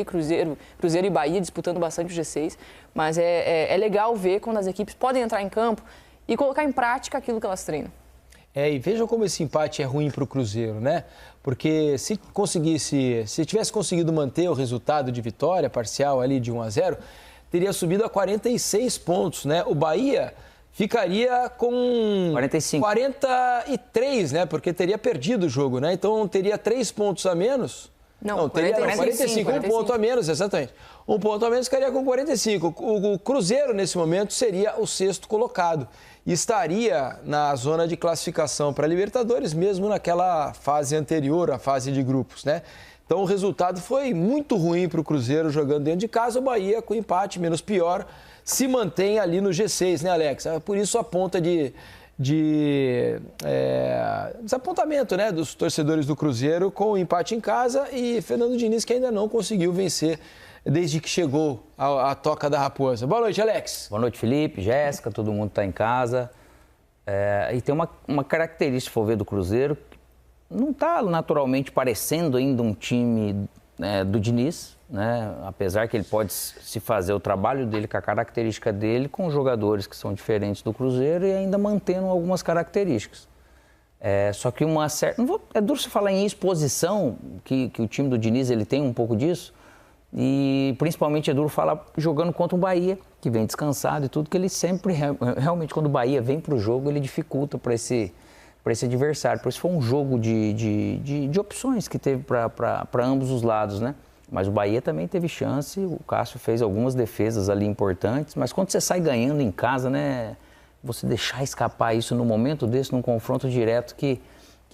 Cruzeiro e Bahia disputando bastante o G6, mas é legal ver quando as equipes podem entrar em campo e colocar em prática aquilo que elas treinam. E vejam como esse empate é ruim para o Cruzeiro, né? Porque se tivesse conseguido manter o resultado de vitória parcial ali de 1-0, teria subido a 46 pontos, né? O Bahia ficaria com 43, né? Porque teria perdido o jogo, né? Então teria 3 pontos a menos. Não, teria 45, um ponto a menos, exatamente. Um ponto a menos ficaria com 45. O Cruzeiro, nesse momento, seria o 6º colocado. E estaria na zona de classificação para a Libertadores, mesmo naquela fase anterior, a fase de grupos, né? Então o resultado foi muito ruim para o Cruzeiro jogando dentro de casa. O Bahia, com empate menos pior, se mantém ali no G6, né, Alex? Por isso a ponta de desapontamento, né, dos torcedores do Cruzeiro com o empate em casa e Fernando Diniz, que ainda não conseguiu vencer desde que chegou à Toca da Raposa. Boa noite, Alex. Boa noite, Felipe, Jéssica, todo mundo está em casa. E tem uma característica, se for ver, do Cruzeiro, que não está naturalmente parecendo ainda um time do Diniz, né? Apesar que ele pode se fazer o trabalho dele com a característica dele, com jogadores que são diferentes do Cruzeiro e ainda mantendo algumas características. Só que é duro se falar em exposição, que o time do Diniz ele tem um pouco disso, e principalmente é duro falar jogando contra o Bahia, que vem descansado e tudo, que ele sempre, realmente, quando o Bahia vem para o jogo, ele dificulta para esse adversário. Por isso foi um jogo de opções que teve para ambos os lados, né? Mas o Bahia também teve chance, o Cássio fez algumas defesas ali importantes, mas quando você sai ganhando em casa, né, você deixar escapar isso no momento desse, num confronto direto que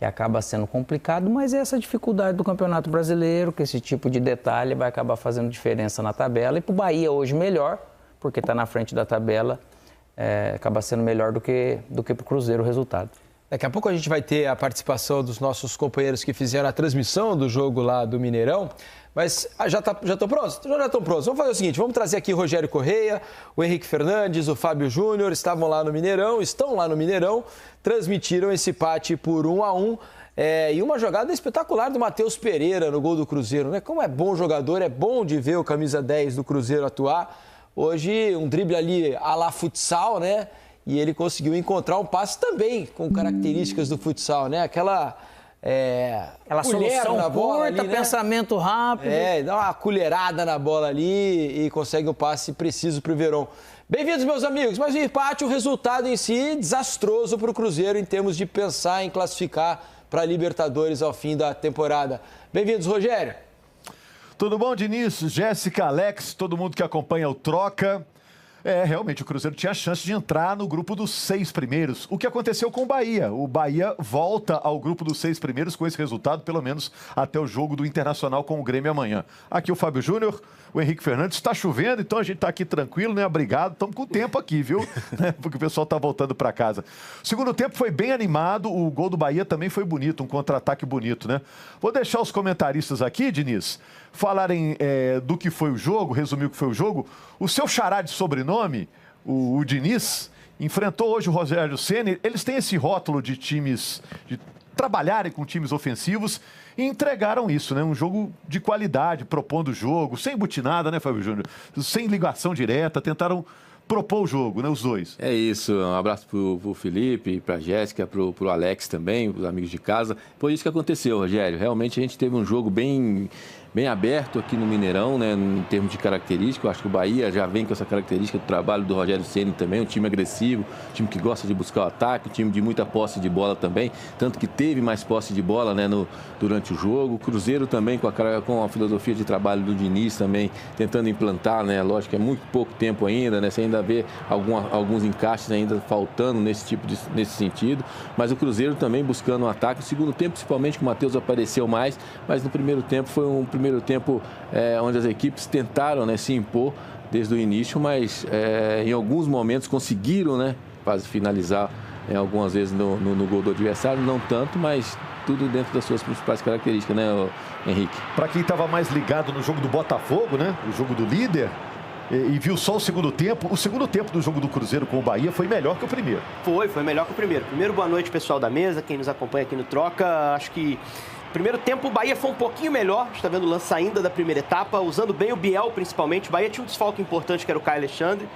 acaba sendo complicado, mas é essa dificuldade do Campeonato Brasileiro, que esse tipo de detalhe vai acabar fazendo diferença na tabela. E para o Bahia hoje melhor, porque está na frente da tabela, acaba sendo melhor do que para o Cruzeiro o resultado. Daqui a pouco a gente vai ter a participação dos nossos companheiros que fizeram a transmissão do jogo lá do Mineirão. Mas já estão prontos? Já estão prontos. Vamos fazer o seguinte, vamos trazer aqui o Rogério Correia, o Henrique Fernandes, o Fábio Júnior, estão lá no Mineirão, transmitiram esse empate por 1-1. E uma jogada espetacular do Matheus Pereira no gol do Cruzeiro, né? Como é bom jogador, é bom de ver o camisa 10 do Cruzeiro atuar. Hoje, um drible ali à la futsal, né? E ele conseguiu encontrar um passe também com características do futsal, né? Aquela solução na bola curta, ali, né? Pensamento rápido. Dá uma colherada na bola ali e consegue um passe preciso para o Verón. Bem-vindos, meus amigos. Mas o empate, o resultado em si, desastroso para o Cruzeiro em termos de pensar em classificar para a Libertadores ao fim da temporada. Bem-vindos, Rogério. Tudo bom, Diniz, Jéssica, Alex, todo mundo que acompanha o Troca. Realmente, o Cruzeiro tinha a chance de entrar no grupo dos 6 primeiros. O que aconteceu com o Bahia? O Bahia volta ao grupo dos 6 primeiros com esse resultado, pelo menos até o jogo do Internacional com o Grêmio amanhã. Aqui o Fábio Júnior, o Henrique Fernandes. Está chovendo, então a gente está aqui tranquilo, né? Obrigado. Estamos com tempo aqui, viu? Porque o pessoal está voltando para casa. O segundo tempo foi bem animado. O gol do Bahia também foi bonito, um contra-ataque bonito, né? Vou deixar os comentaristas aqui, Diniz, falarem do que foi o jogo, resumir o que foi o jogo. O seu xará de sobrenome, o Diniz, enfrentou hoje o Rogério Ceni. Eles têm esse rótulo de times, de trabalharem com times ofensivos e entregaram isso, né? Um jogo de qualidade, propondo o jogo, sem butinada, né, Fábio Júnior? Sem ligação direta, tentaram propor o jogo, né, os dois. É isso, um abraço pro Felipe, pra Jéssica, pro Alex também, pros amigos de casa. Foi isso que aconteceu, Rogério. Realmente a gente teve um jogo bem aberto aqui no Mineirão, né, em termos de característica. Eu acho que o Bahia já vem com essa característica do trabalho do Rogério Ceni também, um time agressivo, um time que gosta de buscar o ataque, um time de muita posse de bola também, tanto que teve mais posse de bola, né, durante o jogo. O Cruzeiro também com a filosofia de trabalho do Diniz também, tentando implantar, né, lógico que é muito pouco tempo ainda, né, você ainda vê alguns encaixes ainda faltando nesse sentido, mas o Cruzeiro também buscando um ataque. No segundo tempo, principalmente, que o Matheus apareceu mais, mas no primeiro tempo foi um primeiro tempo onde as equipes tentaram, né, se impor desde o início, mas em alguns momentos conseguiram, né, quase finalizar algumas vezes no gol do adversário, não tanto, mas tudo dentro das suas principais características, né, Henrique? Para quem estava mais ligado no jogo do Botafogo, né, o jogo do líder, e viu só o segundo tempo do jogo do Cruzeiro com o Bahia foi melhor que o primeiro. Foi melhor que o primeiro. Primeiro, boa noite, pessoal da mesa, quem nos acompanha aqui no Troca. Acho que Primeiro tempo, o Bahia foi um pouquinho melhor. A gente está vendo o lance ainda da primeira etapa, usando bem o Biel, principalmente. O Bahia tinha um desfalque importante, que era o Caio Alexandre.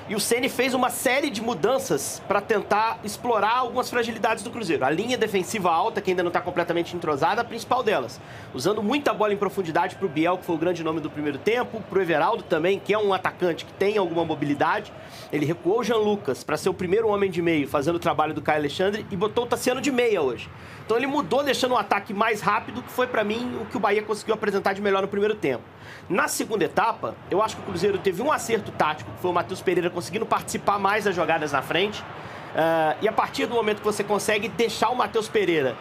E o Ceni fez uma série de mudanças para tentar explorar algumas fragilidades do Cruzeiro. A linha defensiva alta, que ainda não está completamente entrosada, a principal delas. Usando muita bola em profundidade para o Biel, que foi o grande nome do primeiro tempo. Para o Everaldo também, que é um atacante que tem alguma mobilidade. Ele recuou o Jean Lucas para ser o primeiro homem de meio, fazendo o trabalho do Caio Alexandre, e botou o Tassiano de meia hoje. Então ele mudou, deixando um ataque mais rápido, que foi, para mim, o que o Bahia conseguiu apresentar de melhor no primeiro tempo. Na segunda etapa, eu acho que o Cruzeiro teve um acerto tático, que foi o Matheus Pereira conseguindo participar mais das jogadas na frente. E a partir do momento que você consegue deixar o Matheus Pereira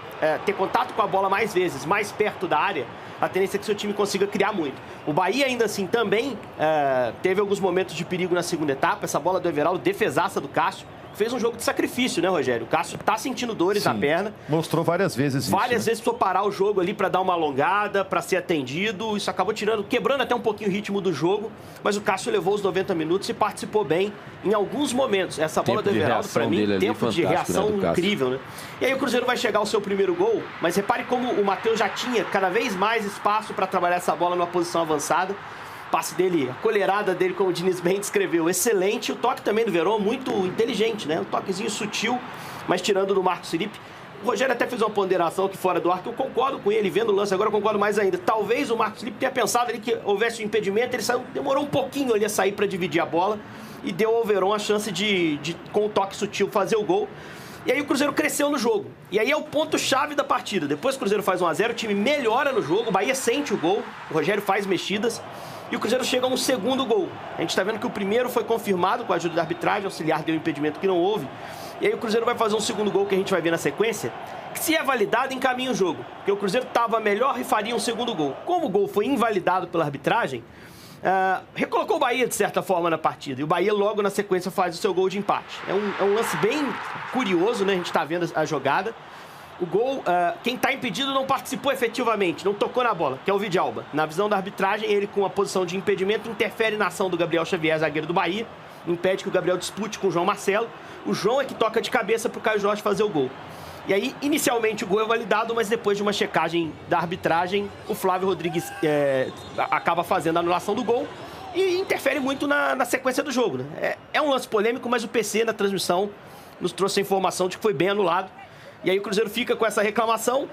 ter contato com a bola mais vezes, mais perto da área, a tendência é que seu time consiga criar muito. O Bahia, ainda assim, também teve alguns momentos de perigo na segunda etapa. Essa bola do Everaldo, defesaça do Cássio, fez um jogo de sacrifício, né, Rogério? O Cássio tá sentindo dores na perna. Mostrou várias vezes isso. Várias vezes precisou parar o jogo ali para dar uma alongada, para ser atendido. Isso acabou quebrando até um pouquinho o ritmo do jogo. Mas o Cássio levou os 90 minutos e participou bem em alguns momentos. Essa bola do Everaldo, para mim, tempo de reação incrível, né? E aí o Cruzeiro vai chegar ao seu primeiro gol. Mas repare como o Matheus já tinha cada vez mais espaço para trabalhar essa bola numa posição avançada. Passe dele, a colherada dele, como o Diniz bem descreveu, excelente. O toque também do Verón, muito inteligente, né? Um toquezinho sutil, mas tirando do Marcos Felipe. O Rogério até fez uma ponderação aqui fora do ar, que eu concordo com ele, vendo o lance agora eu concordo mais ainda. Talvez o Marcos Felipe tenha pensado ali que houvesse um impedimento, ele saiu, demorou um pouquinho ali a sair para dividir a bola e deu ao Verón a chance de, com o toque sutil, fazer o gol. E aí o Cruzeiro cresceu no jogo. E aí é o ponto-chave da partida. Depois que o Cruzeiro faz 1-0, o time melhora no jogo, o Bahia sente o gol, o Rogério faz mexidas. E o Cruzeiro chega a um segundo gol. A gente está vendo que o primeiro foi confirmado com a ajuda da arbitragem, o auxiliar deu um impedimento que não houve. E aí o Cruzeiro vai fazer um segundo gol que a gente vai ver na sequência, que se é validado, encaminha o jogo. Porque o Cruzeiro estava melhor e faria um segundo gol. Como o gol foi invalidado pela arbitragem, recolocou o Bahia, de certa forma, na partida. E o Bahia, logo na sequência, faz o seu gol de empate. É um lance bem curioso, né? A gente está vendo a jogada. O gol, quem está impedido não participou efetivamente, não tocou na bola, que é o Vidalba. Na visão da arbitragem, ele com a posição de impedimento interfere na ação do Gabriel Xavier, zagueiro do Bahia, impede que o Gabriel dispute com o João Marcelo. O João é que toca de cabeça para o Caio Jorge fazer o gol. E aí, inicialmente, o gol é validado, mas depois de uma checagem da arbitragem, o Flávio Rodrigues acaba fazendo a anulação do gol e interfere muito na sequência do jogo, né? É um lance polêmico, mas o PC na transmissão nos trouxe a informação de que foi bem anulado. E aí o Cruzeiro fica com essa reclamação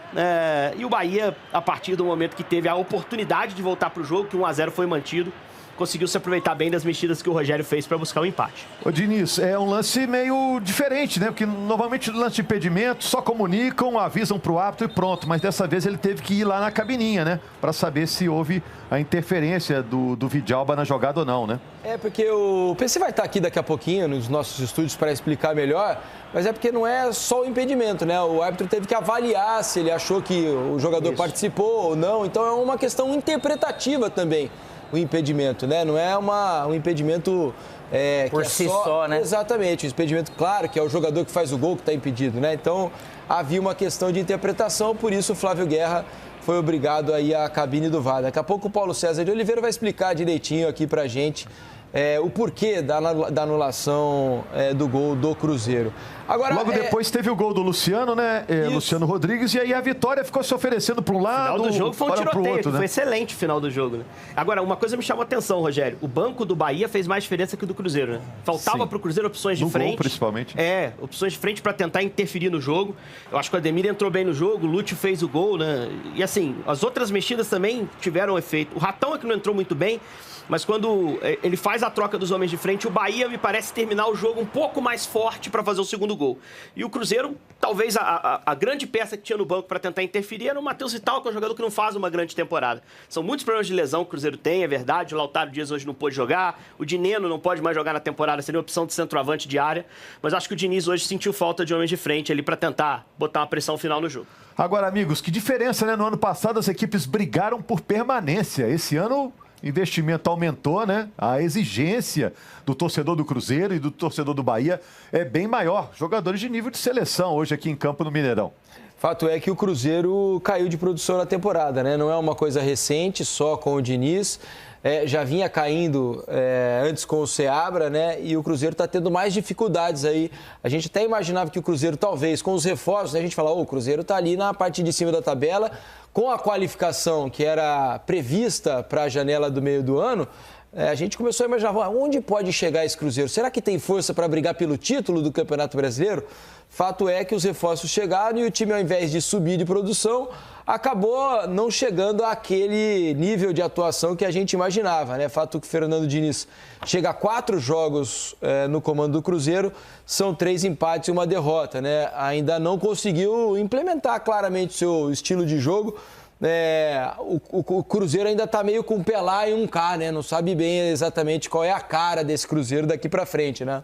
e o Bahia, a partir do momento que teve a oportunidade de voltar para o jogo, que 1-0 foi mantido, conseguiu se aproveitar bem das mexidas que o Rogério fez para buscar o empate. Ô Diniz, é um lance meio diferente, né? Porque normalmente no lance de impedimento só comunicam, avisam para o árbitro e pronto. Mas dessa vez ele teve que ir lá na cabininha, né? Para saber se houve a interferência do Vidalba na jogada ou não, né? É porque o PC vai estar aqui daqui a pouquinho nos nossos estúdios para explicar melhor, mas é porque não é só o impedimento, né? O árbitro teve que avaliar se ele achou que o jogador participou ou não. Então é uma questão interpretativa também, o impedimento, né? Não é um impedimento por si só, né? Exatamente, o impedimento, claro, que é o jogador que faz o gol que está impedido, né? Então havia uma questão de interpretação, por isso o Flávio Guerra foi obrigado a ir à cabine do VAR. Daqui a pouco o Paulo César de Oliveira vai explicar direitinho aqui pra gente o porquê da anulação do gol do Cruzeiro. Agora, logo depois teve o gol do Luciano, né? Luciano Rodrigues, e aí a Vitória ficou se oferecendo para um lado, o final do jogo foi um tiroteio, outro, né? Foi excelente o final do jogo, né? Agora, uma coisa me chamou a atenção, Rogério. O banco do Bahia fez mais diferença que o do Cruzeiro, né? Faltava para o Cruzeiro opções de frente. Gol, principalmente. Opções de frente para tentar interferir no jogo. Eu acho que o Ademir entrou bem no jogo, o Lúcio fez o gol, né? E assim, as outras mexidas também tiveram efeito. O Ratão é que não entrou muito bem, mas quando ele faz a troca dos homens de frente, o Bahia me parece terminar o jogo um pouco mais forte para fazer o segundo gol. E o Cruzeiro, talvez a grande peça que tinha no banco para tentar interferir era o Matheus Vital, que é um jogador que não faz uma grande temporada. São muitos problemas de lesão que o Cruzeiro tem, é verdade. O Lautaro Dias hoje não pôde jogar, o Dineno não pode mais jogar na temporada, seria uma opção de centroavante de área. Mas acho que o Diniz hoje sentiu falta de homens de frente ali para tentar botar uma pressão final no jogo. Agora, amigos, que diferença, né? No ano passado as equipes brigaram por permanência. Esse ano investimento aumentou, né? A exigência do torcedor do Cruzeiro e do torcedor do Bahia é bem maior. Jogadores de nível de seleção hoje aqui em campo no Mineirão. Fato é que o Cruzeiro caiu de produção na temporada, né? Não é uma coisa recente, só com o Diniz. já vinha caindo antes com o Seabra, né? E o Cruzeiro está tendo mais dificuldades aí. A gente até imaginava que o Cruzeiro, talvez, com os reforços, né? A gente fala, o Cruzeiro está ali na parte de cima da tabela, com a qualificação que era prevista para a janela do meio do ano. A gente começou a imaginar, onde pode chegar esse Cruzeiro? Será que tem força para brigar pelo título do Campeonato Brasileiro? Fato é que os reforços chegaram e o time, ao invés de subir de produção, acabou não chegando àquele nível de atuação que a gente imaginava, né? Fato que o Fernando Diniz chega a 4 jogos no comando do Cruzeiro, são 3 empates e 1 derrota, né? Ainda não conseguiu implementar claramente o seu estilo de jogo. O Cruzeiro ainda está meio com um pé lá e um cá, né? Não sabe bem exatamente qual é a cara desse Cruzeiro daqui para frente, né?